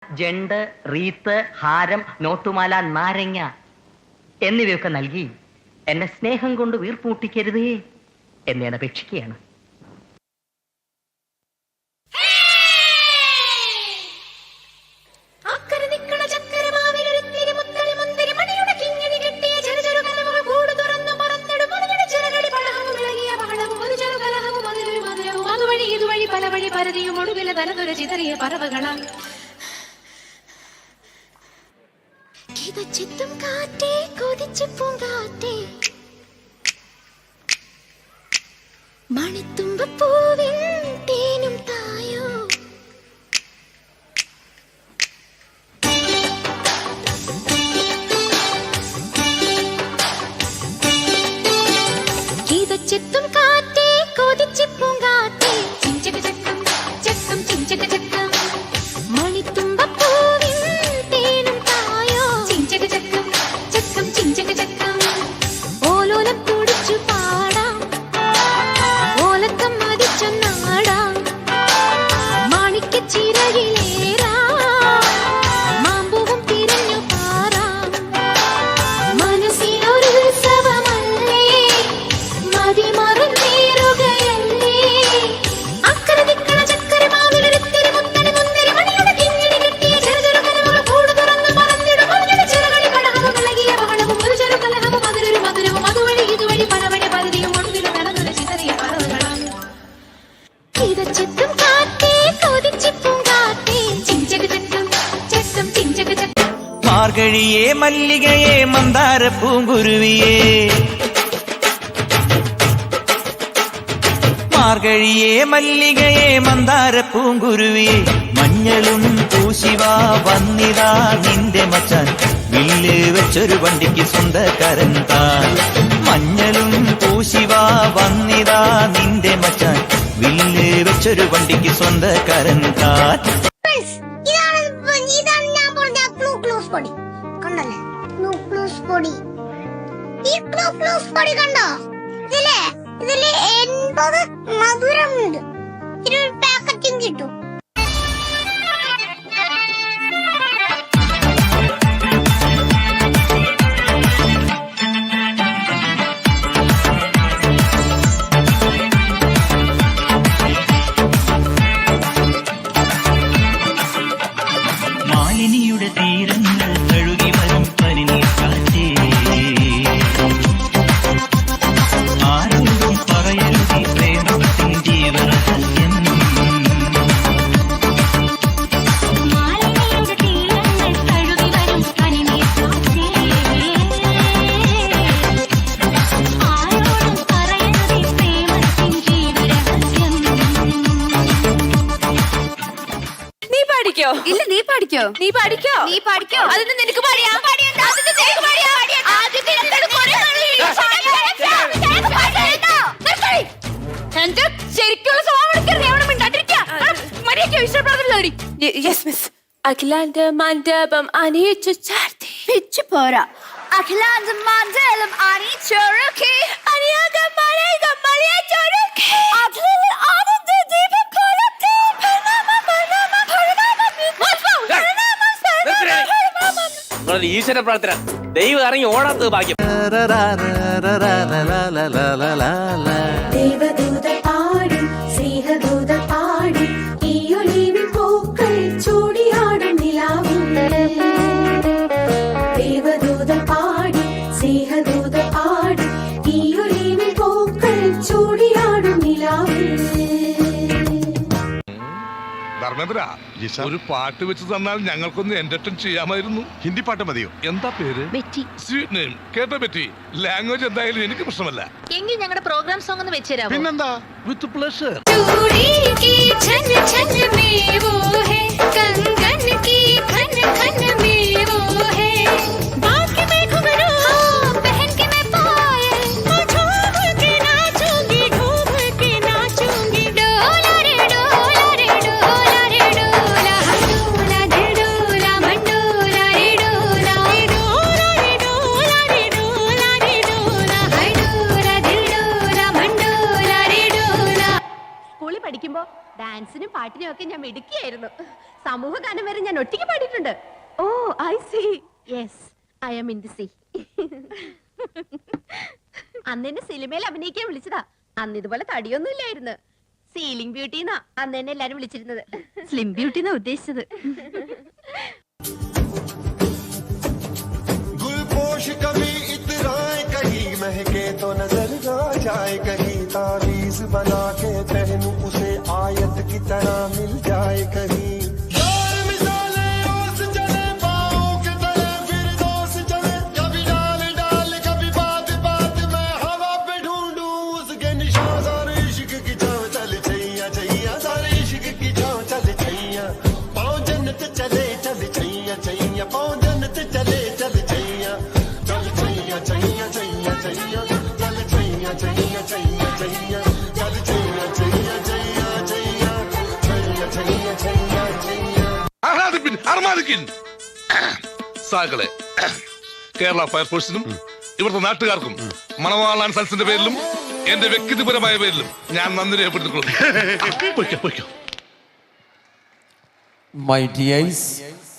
ജണ്ട്, wreath, ഹാരം, നോട്ടുമാല, നാരങ്ങ എന്നിവയൊക്കെ നൽകി എന്നെ സ്നേഹം കൊണ്ട് വീർപ്പൂട്ടിക്കരുതേ എന്ന് ഞാൻ അപേക്ഷിക്കുകയാണ്. മണിത്തുമ്പൂവിൻ തേനും തായോ ഗീതച്ചെത്തും കാറ്റേ കൊതിച്ചു പൂങ്കാറ്റേ ചിഞ്ചക ചക്കം ചക്കം ചിഞ്ചക ചക്കം മണിത്തുമ്പൂവിൻ തേനും തായോ ചിഞ്ചക ചക്കം ചക്കം ചിഞ്ചക ചക്കം ഓലോലം തുടിച്ചു പാടാം ഓലക്കം മതിച്ചൊന്നാടാം മാണിക്ക ചിറകിലേറാ മാമ്പൂവും തിരഞ്ഞു പാറാം മനസ്സിലൊരു ഉത്സവമല്ലേ മതിമറന്നേറുകയല്ലേ അക്കരെ ദിക്കണ ചക്കര മാവിലൊരുത്തിരി മുത്തരി മുന്തിരി മണിയുടെ കിങ്ങിണി കെട്ടിയ ചെറുചെറു കനവുകൾ കൂട് തുറന്ന് പറന്നിടും മണിയുടെ ചിറകളി പടഹവും ഇളകിയ ബഹളവും ഒരു ചെറു കലഹവും അതിലൊരു മധുരവും അതുവഴി ഇതുവഴി പലവഴി പരതിയും ഒടുവിൽ നടന്നൊരു ചിതറിയ പറവുകളാണ്. ഗീതച്ചെത്തും കാറ്റേ കൊതിച്ചു പൂങ്കാറ്റേ ചിഞ്ചക ചക്കം ചക്കം ചിഞ്ചക ചക്കം മാർഗഴിയേ മല്ലികയെ മന്ദാര പൂങ്കുരുവിയേ മാർഗഴിയേ മല്ലികയെ മന്ദാര പൂങ്കുരുവിയെ മഞ്ഞളും പൂശിവാ വന്നിതാ നിന്റെ മച്ചാൻ വില്ല് വെച്ചൊരു വണ്ടിക്ക് സ്വന്തക്കാരൻ താൻ മഞ്ഞളും പൂശിവാ വന്നിതാ നിന്റെ മച്ചാൻ വില്ല് വെച്ചൊരു വണ്ടിക്ക് സ്വന്തക്കാരൻ താൻ. ഇതാണ് ഞാൻ പറഞ്ഞ ഗ്ലൂക്കോസ് പൊടി കണ്ടല്ലേ ഗ്ലൂക്കോസ് പൊടി ഈ ഗ്ലൂക്കോസ് പൊടി കണ്ടോ ഇതില് 80 മധുരമുണ്ട് ഇതിനൊരു പാക്കറ്റും കിട്ടും. മാലിനിയുടെ തീരങ്ങൾ കഴുകി വരും പനിനീർക്കാറ്റേ ആരോടും പറയരുതി പ്രേമത്തിൻ ജീവരഹസ്യം മാലിനിയുടെ തീരങ്ങൾ കഴുകി വരും പനിനീർക്കാറ്റേ ആരോടും പറയരുതേ പ്രേമത്തിൻ ജീവരഹസ്യം. നീ പാടിക്കോ? ഇല്ല, നീ പാടിക്കോ. നീ പാടിക്കോ? നീ പാടിക്കോ? അതൊന്നും നിനക്ക് പാടിയാ? അതൊന്നും നിനക്ക് പാടിയാ? ആദ്യം നിനക്കത് കുറേ എന്റെ ശരിക്കുള്ള സ്വഭാവം എടുക്കരുത്. എവിടെ മിണ്ടാണ്ടിരിക്കാ? മര്യാദയ്ക്ക് ഇഷ്ടപ്പെടുന്നില്ലോടി. Yes miss. അഖിലാന്ത മണ്ഡപം അണിയിച്ചു ചാർത്തി പിച്ചു പോരാ. അഖിലാന്ത മണ്ഡലം അണിയിച്ചൊരുക്കി അണിയാകം മലയകം മലയച്ചൊരുക്കി അതിൽ ആനന്ദ ദീപം കൊളുത്തി ഈശ്വര പ്രാർത്ഥന ദൈവം ഇറങ്ങി ഓടാത്തത് ഭാഗ്യം. ദേവദൂത പാടി സ്നേഹദൂത പാടി ഈ ഒലിവിൻ പൂക്കൾ ചൂടിയാടും നിലാവിൽ ദേവദൂത പാടി സ്നേഹദൂത പാടി ഈ ഒലിവിൻ പൂക്കൾ ചൂടിയാടും നിലാവിൽ. ധർമ്മേന്ദ്ര, ഒരു പാട്ട് വെച്ച് തന്നാൽ ഞങ്ങൾക്കൊന്ന് എന്റർടൈൻ ചെയ്യാമായിരുന്നു. ഹിന്ദി പാട്ട് മതിയോ? എന്താ പേര്? ബെറ്റി. Sweet name. കേട്ടോ ബെറ്റി? ലാംഗ്വേജ് എന്തായാലും എനിക്ക് പ്രശ്നമല്ല. എങ്കിൽ ഞങ്ങളുടെ പ്രോഗ്രാം സോങ് ഒന്ന് വെച്ചുതരാമോ? പിന്നെന്താ? With pleasure. चूड़ी की छन छन में वो है कंगन की खन खन में वो है बाग में घुंघरू पहन के मैं पायल झूम के नाचूंगी डोला रे डोला रे डोला रे डोला डोला दिल डोला मन डोला रे डोला डोला रे डोला रे डोला रे डोला हाय डोला दिल डोला मन डोला रे डोला. സ്കൂളിൽ പഠിക്കുമ്പോ ഡാൻസിനും പാട്ടിനും ഒക്കെ ഞാൻ മിടുക്കിയായിരുന്നു. സമൂഹഗാനം പാടിയിട്ടുണ്ട്. Oh I see. Yes, I am in the sea. അന്ന് എന്നെ സിനിമയിൽ അഭിനയിക്കാൻ വിളിച്ചതാ. അന്ന് ഇതുപോലെ തടിയൊന്നും ഇല്ലായിരുന്നു. സീലിംഗ് ബ്യൂട്ടിന്നാ അന്ന് എന്നെ എല്ലാരും വിളിച്ചിരുന്നത്. സ്ലിം ബ്യൂട്ടിന്നാ ഉദ്ദേശിച്ചത്. गुलपोश कभी इतराए कहीं महके तो नजर ना जाए कहीं तावीज बना के पहनूं उसे आयत की तरह मिल जाए कहीं यार मिसाले ओस चले पाँव के तले फिर दोस चले कभी डाल डाल कभी बात बात में हवा पे ढूंढूं उसके निशान सारे इश्क की छाँव चल छैया छैया सारे इश्क की छाँव चल छैया पाँव जन्नत चले चल छैया छैया पाँव जन्नत चले चल छैया चल छैया छैया छैया छैया चल छैया छैया छैया छैया चल छैया छैया छैया छैया छैया छैया छैया छैया ആഹ്ലാദിപ്പിൻ അർമാദിക്കിൻ സാകളെ കേരള ഫയർഫോഴ്സിനും ഇവിടുത്തെ നാട്ടുകാർക്കും മണവാളാൻ സൽസിന്റെ പേരിലും എന്റെ വ്യക്തിപരമായ പേരിലും ഞാൻ നന്ദി രേഖപ്പെടുത്തിക്കൊള്ളുന്നു. My dears,